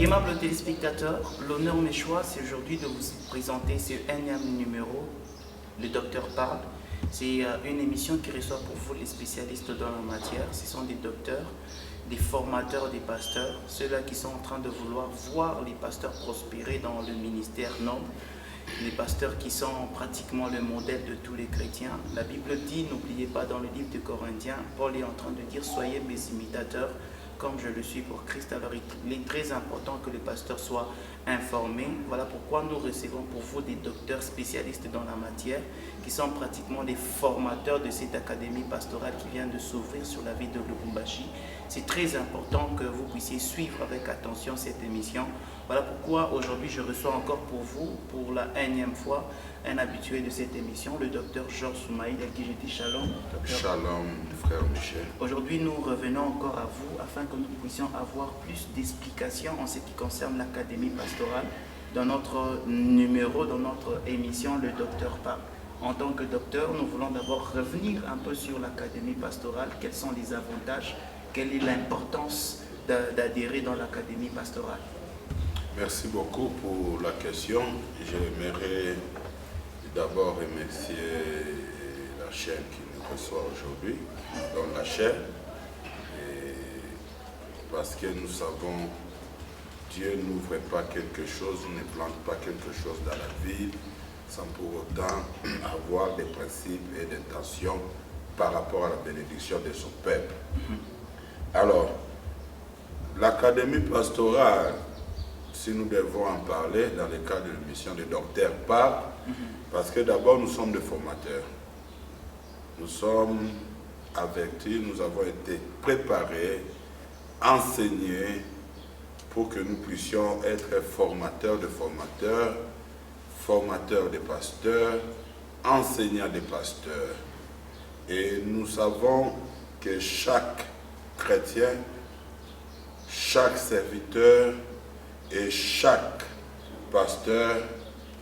Aimables téléspectateurs, l'honneur me choix, c'est aujourd'hui de vous présenter ce énième numéro, Le Docteur Parle. C'est une émission qui reçoit pour vous les spécialistes dans la matière. Ce sont des docteurs, des formateurs, des pasteurs, ceux-là qui sont en train de vouloir voir les pasteurs prospérer dans le ministère noble, les pasteurs qui sont pratiquement le modèle de tous les chrétiens. La Bible dit, n'oubliez pas, dans le livre de Corinthiens, Paul est en train de dire, soyez mes imitateurs, comme je le suis pour Christ. Alors il est très important que les pasteurs soient informés. Voilà pourquoi nous recevons pour vous des docteurs spécialistes dans la matière, qui sont pratiquement les formateurs de cette académie pastorale qui vient de s'ouvrir sur la ville de Lubumbashi. C'est très important que vous puissiez suivre avec attention cette émission. Voilà pourquoi aujourd'hui je reçois encore pour vous, pour la énième fois, un habitué de cette émission, le docteur Georges Soumaïd, à qui je dis shalom. Docteur. Shalom, frère Michel. Aujourd'hui, nous revenons encore à vous afin que nous puissions avoir plus d'explications en ce qui concerne l'académie pastorale dans notre numéro, dans notre émission, le docteur parle. En tant que docteur, nous voulons d'abord revenir un peu sur l'académie pastorale. Quels sont les avantages? Quelle est l'importance d'adhérer dans l'académie pastorale? Merci beaucoup pour la question. J'aimerais d'abord remercier la chaîne qui nous reçoit aujourd'hui, dans la chaîne, parce que nous savons Dieu n'ouvre pas quelque chose, ne plante pas quelque chose dans la vie sans pour autant avoir des principes et des intentions par rapport à la bénédiction de son peuple. Alors, l'académie pastorale, si nous devons en parler dans le cadre de l'émission de Docteur Parle, parce que d'abord nous sommes des formateurs. Nous sommes avertis, nous avons été préparés, enseignés pour que nous puissions être formateurs de formateurs, formateurs de pasteurs, enseignants de pasteurs. Et nous savons que chaque chrétien, chaque serviteur et chaque pasteur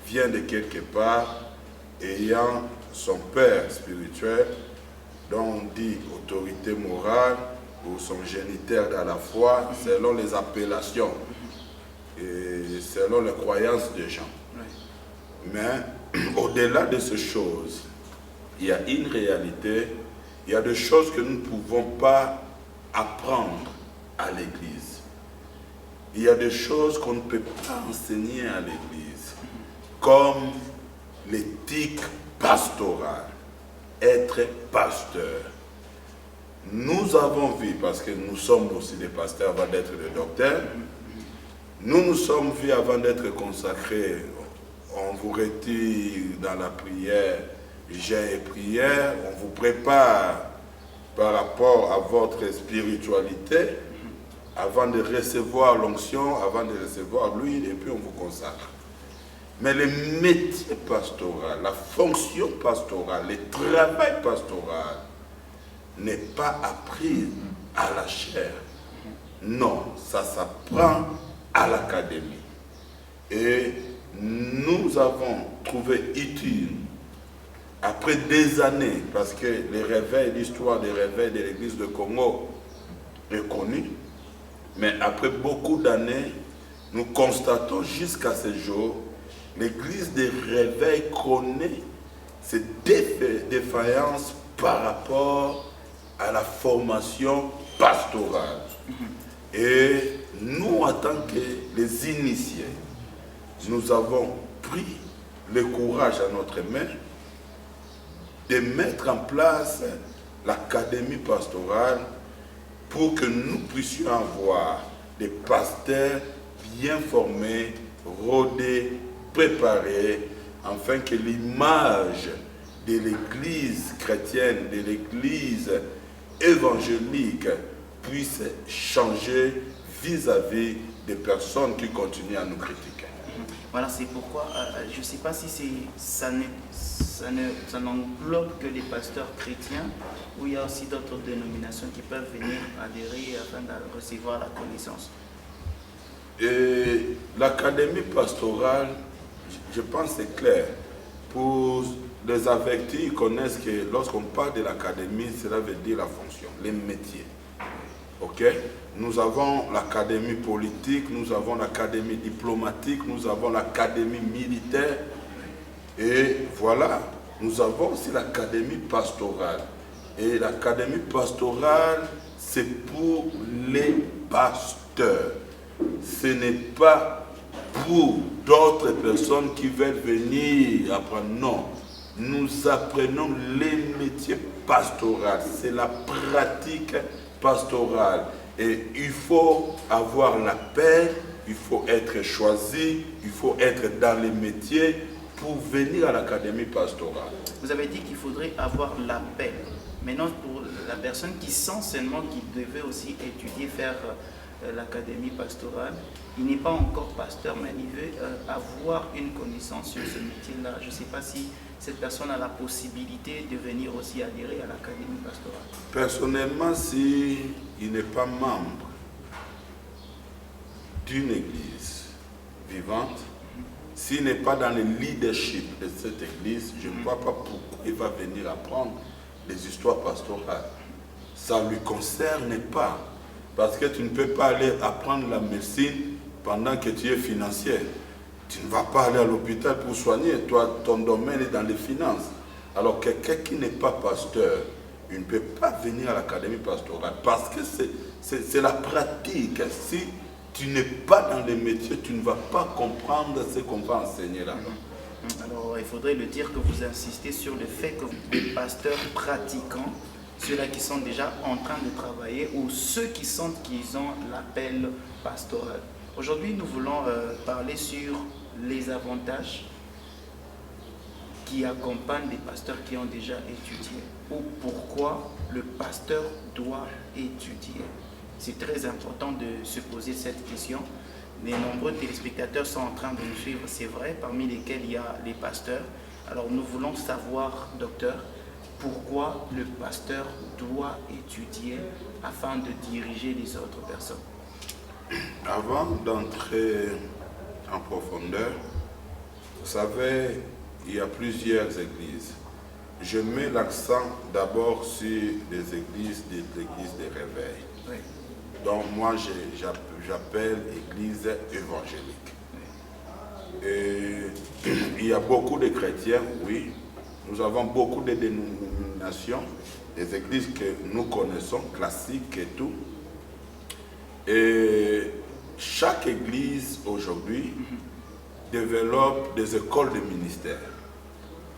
vient de quelque part ayant son père spirituel, dont on dit autorité morale ou son géniteur dans la foi, selon les appellations et selon les croyances des gens. Mais au-delà de ces choses, il y a une réalité, il y a des choses que nous ne pouvons pas apprendre à l'Église. Il y a des choses qu'on ne peut pas enseigner à l'Église, comme l'éthique pastorale, être pasteur. Nous avons vu, parce que nous sommes aussi des pasteurs avant d'être des docteurs, nous nous sommes vus avant d'être consacrés. On vous retire dans la prière, jeûne et prière, on vous prépare par rapport à votre spiritualité, avant de recevoir l'onction, avant de recevoir l'huile, et puis on vous consacre. Mais le métier pastoral, la fonction pastorale, le travail pastoral n'est pas appris à la chair. Non, ça s'apprend à l'académie. Et nous avons trouvé utile, après des années, parce que l'histoire des réveils de l'église de Congo est connue, mais après beaucoup d'années, nous constatons jusqu'à ce jour, l'église des réveils connaît ces défaillances par rapport à la formation pastorale. Et nous, en tant que les initiés, nous avons pris le courage à notre main de mettre en place l'académie pastorale pour que nous puissions avoir des pasteurs bien formés, rodés, préparés, afin que l'image de l'église chrétienne, de l'église évangélique puisse changer vis-à-vis des personnes qui continuent à nous critiquer. Voilà, c'est pourquoi je ne sais pas si ça n'englobe que les pasteurs chrétiens ou il y a aussi d'autres dénominations qui peuvent venir adhérer afin de recevoir la connaissance. Et l'académie pastorale, je pense que c'est clair. Pour les avertis, ils connaissent que lorsqu'on parle de l'académie, cela veut dire la fonction, les métiers. Ok? Nous avons l'académie politique, nous avons l'académie diplomatique, nous avons l'académie militaire. Et voilà, nous avons aussi l'académie pastorale. Et l'académie pastorale, c'est pour les pasteurs. Ce n'est pas pour d'autres personnes qui veulent venir apprendre. Non, nous apprenons les métiers pastoraux. C'est la pratique pastorale. Et il faut avoir l'appel, il faut être choisi, il faut être dans les métiers pour venir à l'académie pastorale. Vous avez dit qu'il faudrait avoir l'appel. Maintenant, pour la personne qui sent seulement qu'il devait aussi étudier, faire l'académie pastorale, il n'est pas encore pasteur, mais il veut avoir une connaissance sur ce métier-là. Je ne sais pas si cette personne a la possibilité de venir aussi adhérer à l'académie pastorale. Personnellement, s'il n'est pas membre d'une église vivante, s'il n'est pas dans le leadership de cette église, je ne vois pas pourquoi il va venir apprendre les histoires pastorales. Ça ne lui concerne pas. Parce que tu ne peux pas aller apprendre la médecine pendant que tu es financier. Tu ne vas pas aller à l'hôpital pour soigner. Toi, ton domaine est dans les finances. Alors quelqu'un qui n'est pas pasteur, il ne peut pas venir à l'académie pastorale. Parce que c'est la pratique. Si tu n'es pas dans les métiers, tu ne vas pas comprendre ce qu'on va enseigner là-bas. Alors, il faudrait le dire que vous insistez sur le fait que les pasteurs pratiquants, ceux-là qui sont déjà en train de travailler ou ceux qui sentent qu'ils ont l'appel pastoral. Aujourd'hui, nous voulons parler sur les avantages qui accompagnent des pasteurs qui ont déjà étudié ou pourquoi le pasteur doit étudier. C'est très important de se poser cette question. Les nombreux téléspectateurs sont en train de nous suivre, c'est vrai, parmi lesquels il y a les pasteurs. Alors nous voulons savoir, docteur, pourquoi le pasteur doit étudier afin de diriger les autres personnes. Avant d'entrer en profondeur, vous savez, il y a plusieurs églises. Je mets l'accent d'abord sur les églises des réveils. Oui. Donc moi, j'appelle église évangélique. Et il y a beaucoup de chrétiens, oui. Nous avons beaucoup de dénominations, des églises que nous connaissons, classiques et tout. Et chaque église aujourd'hui développe des écoles de ministère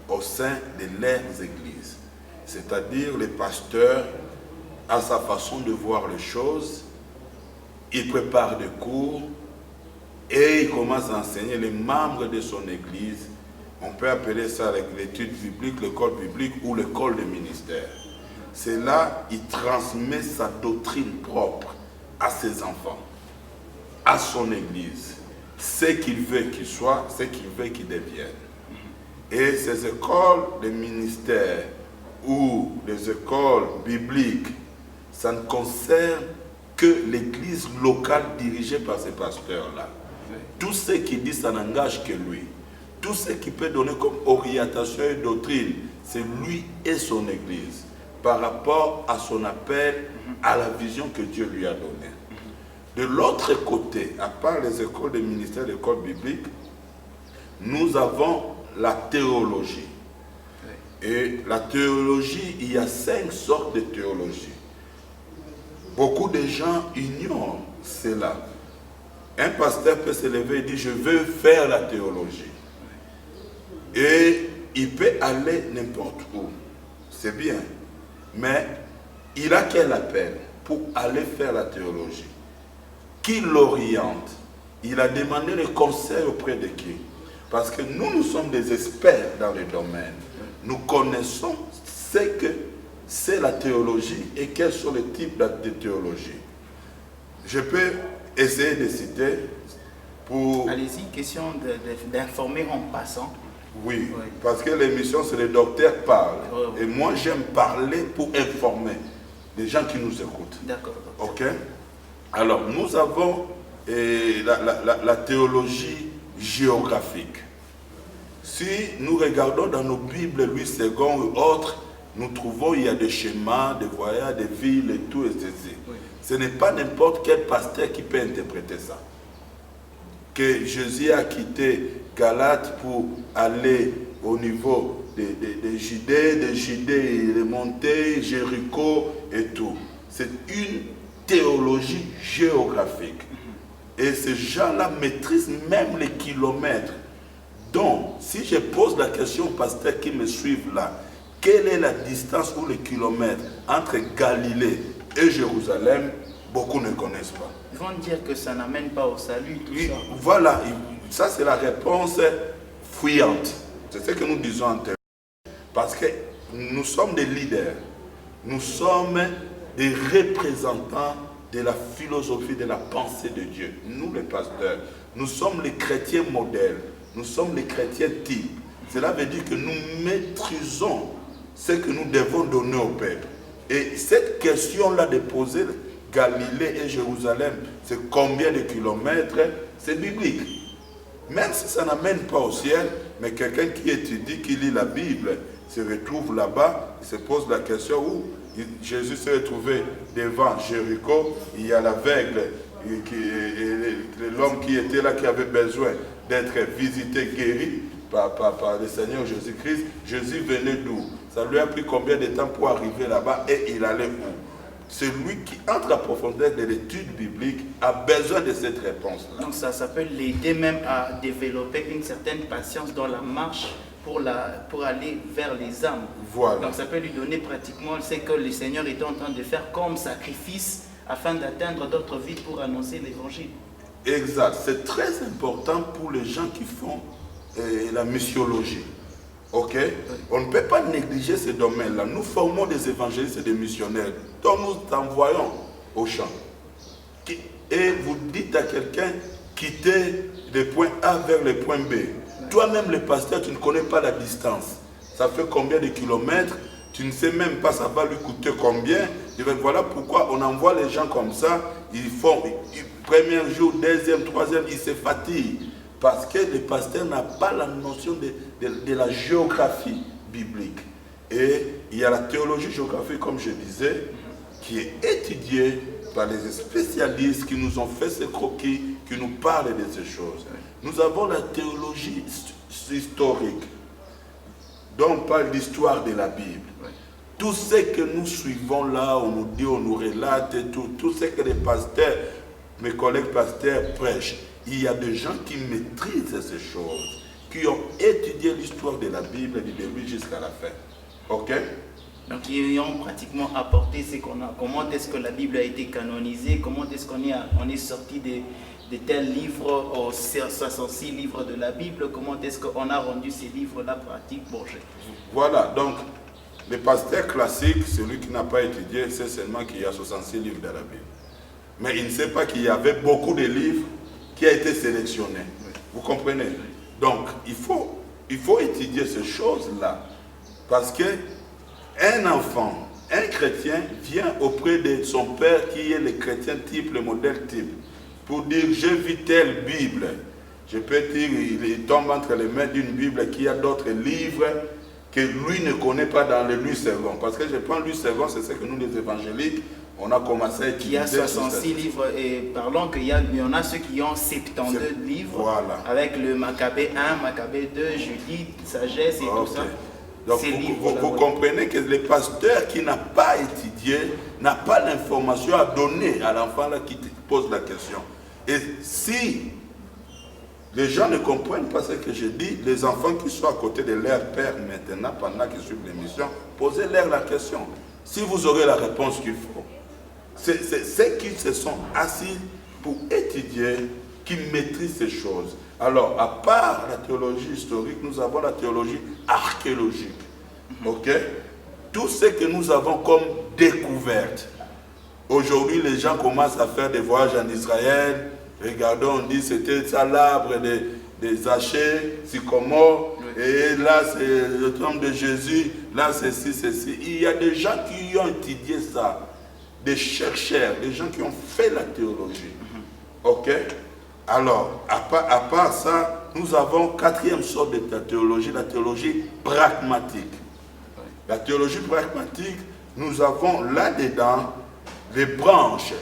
au sein de leurs églises. C'est-à-dire les pasteurs, à sa façon de voir les choses, il prépare des cours et il commence à enseigner les membres de son église. On peut appeler ça l'étude biblique, l'école biblique ou l'école de ministère. C'est là qu'il transmet sa doctrine propre à ses enfants, à son église, ce qu'il veut qu'il soit, ce qu'il veut qu'il devienne. Et ces écoles de ministère ou les écoles bibliques, ça ne concerne que l'église locale dirigée par ces pasteurs-là. Tout ce qu'il dit, ça n'engage que lui. Tout ce qu'il peut donner comme orientation et doctrine, c'est lui et son église, par rapport à son appel, à la vision que Dieu lui a donnée. De l'autre côté, à part les écoles de ministère, les écoles bibliques, nous avons la théologie. Et la théologie, il y a 5 sortes de théologie. Beaucoup de gens ignorent cela. Un pasteur peut se lever et dire, je veux faire la théologie. Et il peut aller n'importe où. C'est bien. Mais il a quel appel pour aller faire la théologie? Qui l'oriente? Il a demandé le conseil auprès de qui? Parce que nous sommes des experts dans le domaine. Nous connaissons ce que c'est la théologie et quels sont les types de théologie. Je peux essayer de citer pour... Allez-y, question d'informer en passant. Oui, parce que l'émission, c'est le docteur parle. Et moi, j'aime parler pour informer les gens qui nous écoutent. D'accord. Ok? Alors, nous avons la théologie géographique. si nous regardons dans nos Bibles, Louis II ou autres, nous trouvons il y a des schémas, des voyages, des villes et tout, et ceci. Oui. Ce n'est pas n'importe quel pasteur qui peut interpréter ça. Que Jésus a quitté Galate pour aller au niveau de Judée, il est monté, Jéricho et tout. C'est une théologie géographique. Et ces gens-là maîtrisent même les kilomètres. Donc, si je pose la question aux pasteurs qui me suivent là, quelle est la distance ou le kilomètre entre Galilée et Jérusalem? Beaucoup ne connaissent pas. Ils vont dire que ça n'amène pas au salut, tout ça. Voilà, ça c'est la réponse fuyante. C'est ce que nous disons en termes. Parce que nous sommes des leaders. Nous sommes des représentants de la philosophie, de la pensée de Dieu. Nous les pasteurs, nous sommes les chrétiens modèles. Nous sommes les chrétiens types. Cela veut dire que nous maîtrisons ce que nous devons donner au peuple. Et cette question-là de poser Galilée et Jérusalem, c'est combien de kilomètres? C'est biblique. Même si ça n'amène pas au ciel, mais quelqu'un qui étudie, qui lit la Bible, se retrouve là-bas, il se pose la question où Jésus s'est retrouvé devant Jéricho, il y a l'aveugle, l'homme qui était là, qui avait besoin d'être visité, guéri par le Seigneur Jésus-Christ. Jésus venait d'où? Ça lui a pris combien de temps pour arriver là-bas et il allait où? Celui qui entre à profondeur de l'étude biblique a besoin de cette réponse-là. Donc ça peut l'aider même à développer une certaine patience dans la marche pour aller vers les âmes. Voilà. Donc ça peut lui donner pratiquement ce que le Seigneur était en train de faire comme sacrifice afin d'atteindre d'autres vies pour annoncer l'évangile. Exact. C'est très important pour les gens qui font la missiologie. Ok? On ne peut pas négliger ce domaine-là. Nous formons des évangélistes et des missionnaires. Donc nous envoyons au champ. Et vous dites à quelqu'un, quittez le point A vers le point B. Toi-même, le pasteur, tu ne connais pas la distance. Ça fait combien de kilomètres? Tu ne sais même pas ça va lui coûter combien. Voilà pourquoi on envoie les gens comme ça. Ils font premier jour, deuxième, troisième, ils se fatiguent. Parce que le pasteur n'a pas la notion de la géographie biblique. Et il y a la théologie géographique, comme je disais, qui est étudiée par les spécialistes qui nous ont fait ces croquis, qui nous parlent de ces choses. Nous avons la théologie historique, dont on parle d'histoire de la Bible. Tout ce que nous suivons là, on nous dit, on nous relate, tout ce que les pasteurs, mes collègues pasteurs prêchent, il y a des gens qui maîtrisent ces choses, qui ont étudié l'histoire de la Bible du début jusqu'à la fin. Ok? Donc ils ont pratiquement apporté ce qu'on a. Comment est-ce que la Bible a été canonisée? Comment est-ce qu'on est sorti de tels livres aux 66 livres de la Bible? Comment est-ce qu'on a rendu ces livres-là pratiques? Bon, Voilà, donc le pasteur classique, celui qui n'a pas étudié, sait seulement qu'il y a 66 livres dans la Bible. Mais il ne sait pas qu'il y avait beaucoup de livres qui ont été sélectionnés. Vous comprenez? Donc, il faut étudier ces choses-là. Parce qu'un enfant, un chrétien, vient auprès de son père qui est le chrétien type, le modèle type, pour dire, j'ai vu telle Bible. Je peux dire, il tombe entre les mains d'une Bible qui a d'autres livres que lui ne connaît pas dans le Louis II. Parce que je prends Louis II, c'est ce que nous les évangéliques, on a commencé à étudier. Il y a 66 livres et parlons qu'il y en a ceux qui ont 72 livres. Voilà. Avec le Maccabée 1, Maccabée 2, Judith, Sagesse et tout ça. Donc vous comprenez que le pasteur qui n'a pas étudié n'a pas l'information à donner à l'enfant là qui pose la question. Et si les gens ne comprennent pas ce que je dis, les enfants qui sont à côté de leur père maintenant, pendant qu'ils suivent l'émission, posez-leur la question. Si vous aurez la réponse qu'il faut. C'est ceux qui se sont assis pour étudier, qui maîtrisent ces choses. Alors, à part la théologie historique, nous avons la théologie archéologique. Ok? Tout ce que nous avons comme découverte. Aujourd'hui, les gens commencent à faire des voyages en Israël. Regardons, on dit c'était ça l'arbre des Zachée, sycomore. Et là, c'est le tombe de Jésus. Là, c'est ceci. Il y a des gens qui ont étudié ça. Des chercheurs, des gens qui ont fait la théologie. Ok? Alors, à part ça, nous avons quatrième sorte de la théologie pragmatique. La théologie pragmatique, nous avons là-dedans les branches.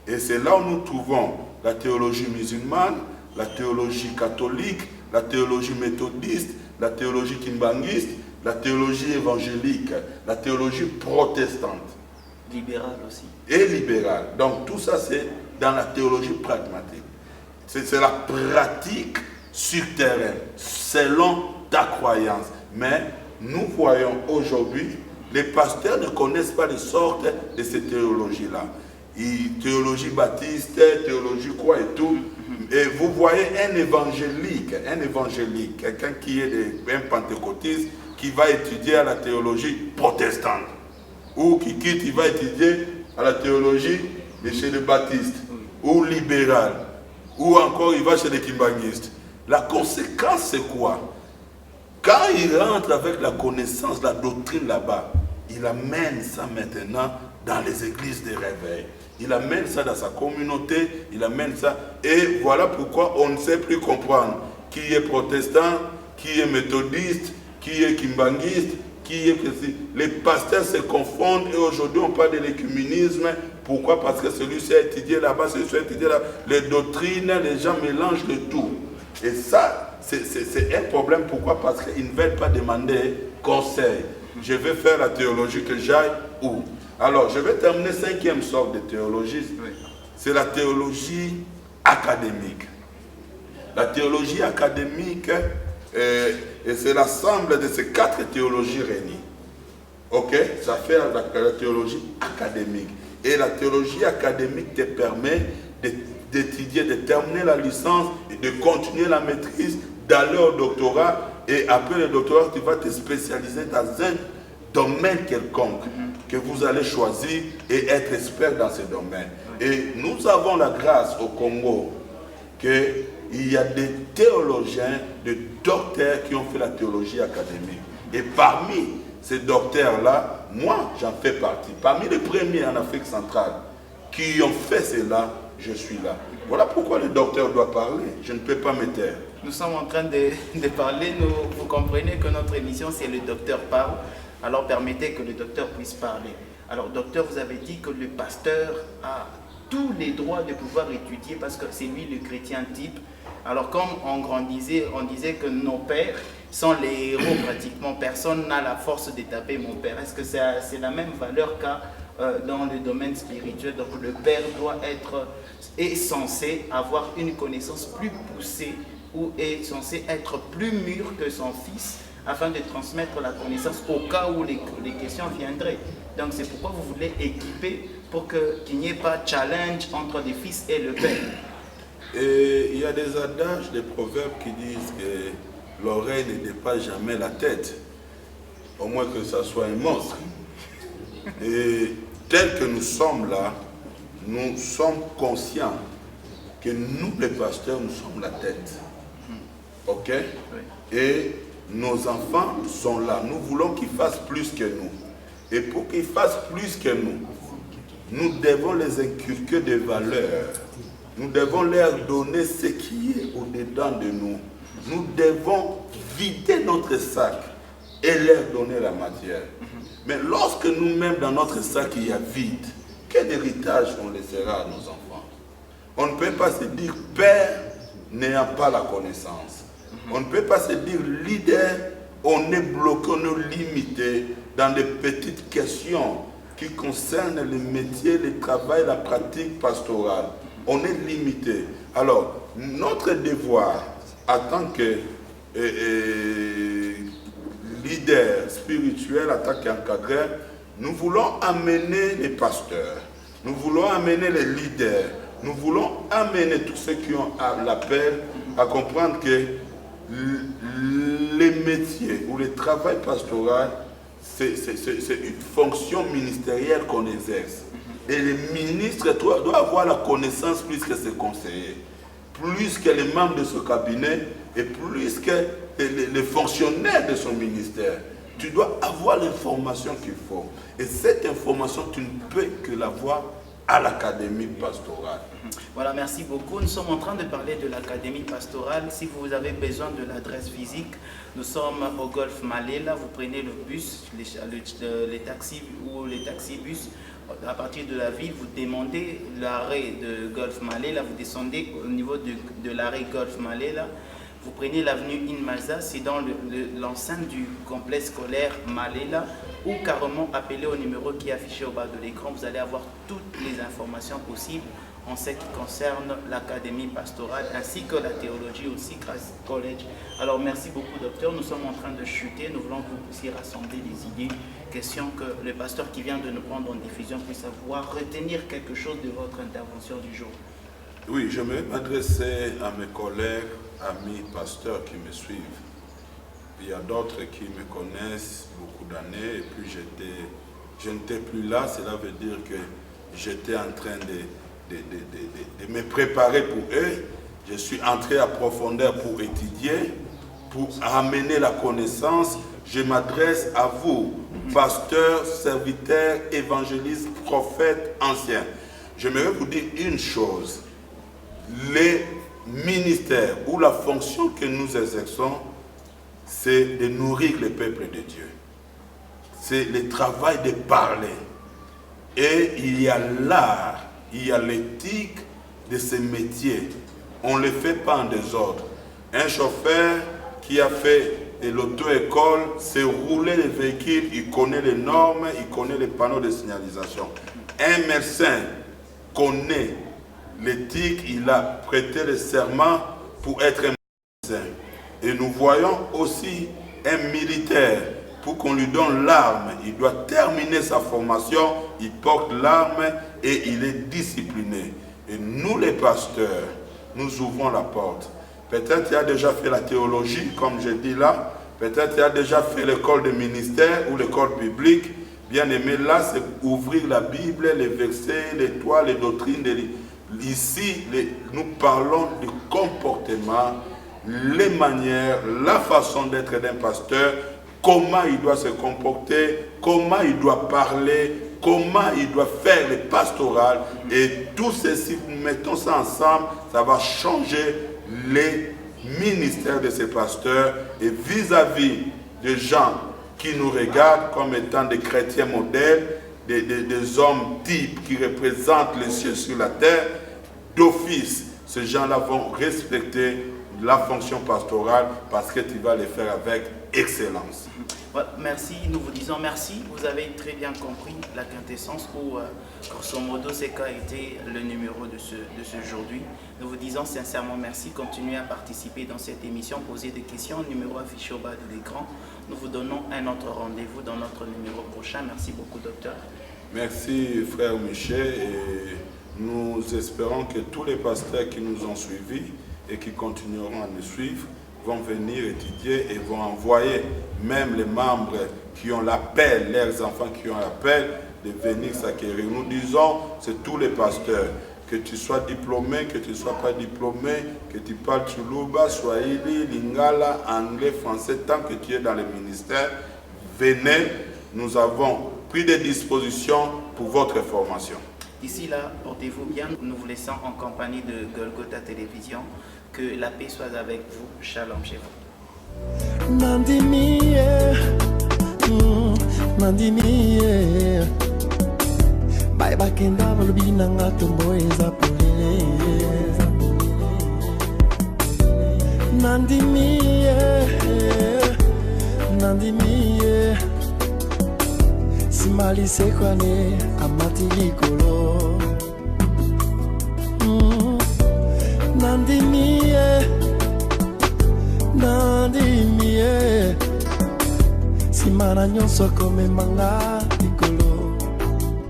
Et c'est là où nous trouvons la théologie musulmane, la théologie catholique, la théologie méthodiste, la théologie kimbanguiste, la théologie évangélique, la théologie protestante. Libérale aussi. Et libérale. Donc tout ça c'est dans la théologie pragmatique. C'est la pratique sur terrain, selon ta croyance. Mais nous voyons aujourd'hui, les pasteurs ne connaissent pas les sortes de ces théologies-là. Théologie baptiste, théologie quoi et tout. Et vous voyez un évangélique, quelqu'un qui est un pentecôtiste, qui va étudier à la théologie protestante. Ou qui quitte, il va étudier à la théologie de chez les baptistes, ou libéral, ou encore il va chez les kimbanguistes. La conséquence c'est quoi? Quand il rentre avec la connaissance, la doctrine là-bas, il amène ça maintenant dans les églises de réveil. Il amène ça dans sa communauté, il amène ça. Et voilà pourquoi on ne sait plus comprendre qui est protestant, qui est méthodiste, qui est kimbanguiste, qui est... Les pasteurs se confondent et aujourd'hui on parle de l'écuménisme. Pourquoi? Parce que celui-ci a étudié là-bas, celui-ci a étudié là. Les doctrines, les gens mélangent le tout. Et ça, c'est un problème. Pourquoi? Parce qu'ils ne veulent pas demander conseil. Je vais faire la théologie, que j'aille où? Alors, je vais terminer cinquième sorte de théologie. C'est la théologie académique. La théologie académique, et c'est l'ensemble de ces quatre théologies réunies. Ok? Ça fait la théologie académique. Et la théologie académique te permet d'étudier, de terminer la licence, et de continuer la maîtrise, d'aller au doctorat. Et après le doctorat, tu vas te spécialiser dans un domaine quelconque que vous allez choisir et être expert dans ce domaine. Et nous avons la grâce au Congo qu'il y a des théologiens, des docteurs qui ont fait la théologie académique. Et parmi ces docteurs-là, moi j'en fais partie. Parmi les premiers en Afrique centrale qui ont fait cela, je suis là. Voilà pourquoi le docteur doit parler. Je ne peux pas me taire. Nous sommes en train de parler. Vous comprenez que notre émission, c'est le docteur parle. Alors permettez que le docteur puisse parler. Alors docteur, vous avez dit que le pasteur a tous les droits de pouvoir étudier parce que c'est lui le chrétien type. Alors comme on grandissait, on disait que nos pères sont les héros pratiquement. Personne n'a la force de taper mon père. Est-ce que c'est la même valeur qu'à dans le domaine spirituel? Donc le père doit est censé avoir une connaissance plus poussée ou est censé être plus mûr que son fils afin de transmettre la connaissance au cas où les questions viendraient. Donc c'est pourquoi vous voulez équiper pour qu'il n'y ait pas de challenge entre le fils et le père. Et il y a des adages, des proverbes qui disent que l'oreille ne dépasse jamais la tête, au moins que ça soit un monstre. Et tel que nous sommes là, nous sommes conscients que nous, les pasteurs, nous sommes la tête. Ok? Oui. Et nos enfants sont là. Nous voulons qu'ils fassent plus que nous. Et pour qu'ils fassent plus que nous, nous devons les inculquer des valeurs. Nous devons leur donner ce qui est au-dedans de nous. Nous devons vider notre sac et leur donner la matière. Mais lorsque nous-mêmes dans notre sac il y a vide, quel héritage on laissera à nos enfants? On ne peut pas se dire père n'ayant pas la connaissance. On ne peut pas se dire leader, on est bloqué, on est limité dans des petites questions qui concernent le métier, le travail, la pratique pastorale. On est limité. Alors, notre devoir en tant que leader spirituel, en tant qu'encadreur, nous voulons amener les pasteurs, nous voulons amener les leaders, nous voulons amener tous ceux qui ont l'appel à comprendre que les métiers ou le travail pastoral, c'est une fonction ministérielle qu'on exerce. Et les ministres doivent avoir la connaissance plus que ses conseillers, plus que les membres de ce cabinet et plus que les fonctionnaires de son ministère. Tu dois avoir l'information qu'il faut. Et cette information, tu ne peux que l'avoir à l'Académie pastorale. Voilà, merci beaucoup. Nous sommes en train de parler de l'Académie pastorale. Si vous avez besoin de l'adresse physique, nous sommes au Golf Malela. Vous prenez le bus, les taxis ou les taxibus. À partir de la ville, vous demandez l'arrêt de Golf Malela. Vous descendez au niveau de l'arrêt Golf Malela. Vous prenez l'avenue Inmaza, c'est dans l'enceinte du complexe scolaire Malela, ou carrément appelez au numéro qui est affiché au bas de l'écran. Vous allez avoir toutes les informations possibles en ce qui concerne l'académie pastorale ainsi que la théologie aussi, Christ College. Alors merci beaucoup docteur, nous sommes en train de chuter, nous voulons que vous puissiez rassembler les idées, question que le pasteur qui vient de nous prendre en diffusion puisse avoir, retenir quelque chose de votre intervention du jour. Oui, je vais m'adresser à mes collègues, amis pasteurs qui me suivent. Il y a d'autres qui me connaissent beaucoup d'années et puis je n'étais plus là, cela veut dire que j'étais en train de me préparer pour eux. Je suis entré à profondeur pour étudier, pour amener la connaissance. Je m'adresse à vous, pasteurs, serviteurs, évangélistes, prophètes, anciens. J'aimerais vous dire une chose. Les ministères ou la fonction que nous exerçons, c'est de nourrir le peuple de Dieu. C'est le travail de parler. Et il y a l'art, il y a l'éthique de ce métier. On ne le fait pas en désordre. Un chauffeur qui a fait de l'auto-école, c'est rouler les véhicules, il connaît les normes, il connaît les panneaux de signalisation. Un médecin connaît l'éthique, il a prêté le serment pour être un médecin. Et nous voyons aussi un militaire, pour qu'on lui donne l'arme, il doit terminer sa formation, il porte l'arme et il est discipliné. Et nous les pasteurs, nous ouvrons la porte. Peut-être il a déjà fait la théologie, comme je dis là, peut-être il a déjà fait l'école de ministère ou l'école biblique. Bien aimé, là c'est ouvrir la Bible, les versets, les toits, les doctrines. Ici, nous parlons du comportement, les manières, la façon d'être d'un pasteur, comment il doit se comporter, comment il doit parler, comment il doit faire le pastoral. Et tout ceci, mettons ça ensemble, ça va changer les ministères de ces pasteurs. Et vis-à-vis des gens qui nous regardent comme étant des chrétiens modèles, des hommes types qui représentent les cieux sur la terre, d'office, ces gens-là vont respecter la fonction pastorale parce que tu vas les faire avec excellence. Merci, nous vous disons merci. Vous avez très bien compris la quintessence ou grosso modo c'est qu'a été le numéro de ce aujourd'hui. Nous vous disons sincèrement merci. Continuez à participer dans cette émission, poser des questions, numéro affiché au bas de l'écran. Nous vous donnons un autre rendez-vous dans notre numéro prochain. Merci beaucoup docteur. Merci frère Michel et nous espérons que tous les pasteurs qui nous ont suivis et qui continueront à nous suivre vont venir étudier et vont envoyer même les membres qui ont l'appel, leurs enfants qui ont l'appel de venir s'acquérir. Nous disons, c'est tous les pasteurs, que tu sois diplômé, que tu ne sois pas diplômé, que tu parles Tsholuba, Swahili, Lingala, anglais, français, tant que tu es dans le ministère, venez, nous avons pris des dispositions pour votre formation. D'ici là, portez-vous bien. Nous vous laissons en compagnie de Golgotha Télévision. Que la paix soit avec vous. Shalom chez vous. Nandini, Nandini, bye bye kenda balbina ngatumbo ezapole. Nandini, Nandini, simali sekwane amati likolo. Nandimie, Nandimie, si mana nyonso kome manga.